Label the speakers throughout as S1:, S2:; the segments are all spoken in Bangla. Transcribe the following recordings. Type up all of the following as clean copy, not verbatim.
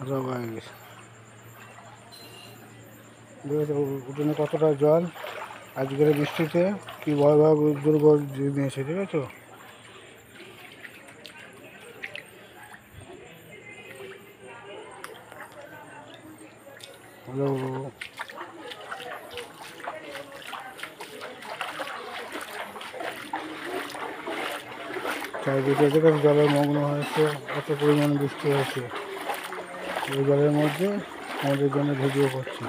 S1: গাইস, দেখেছো উঠোনে কতটা জল। আজকের বৃষ্টিতে কি ভয়াবহ দুর্গল নিয়েছে, ঠিক আছে। হ্যালো, চারিদিকে দেখে জলের মগ্ন হয়েছে, এত পরিমাণে বৃষ্টি হয়েছে। এই জলের মধ্যে আমাদের জন্য ভিডিও করছি।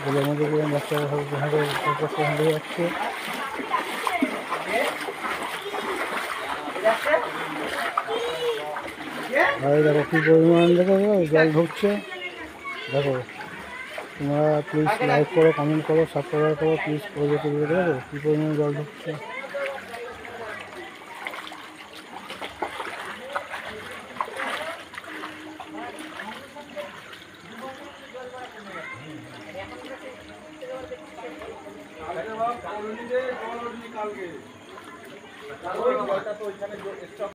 S1: জলের মধ্যে বাচ্চারা হেঁটে যাচ্ছে। আর দেখো কী পরিমাণ, দেখো জল ঢুকছে। দেখো তোমরা প্লিজ লাইক করো, কমেন্ট করো, সাবস্ক্রাইব করো প্লিজ। প্রজেক্ট দেখো কী পরিমাণে জল ঢুকছে।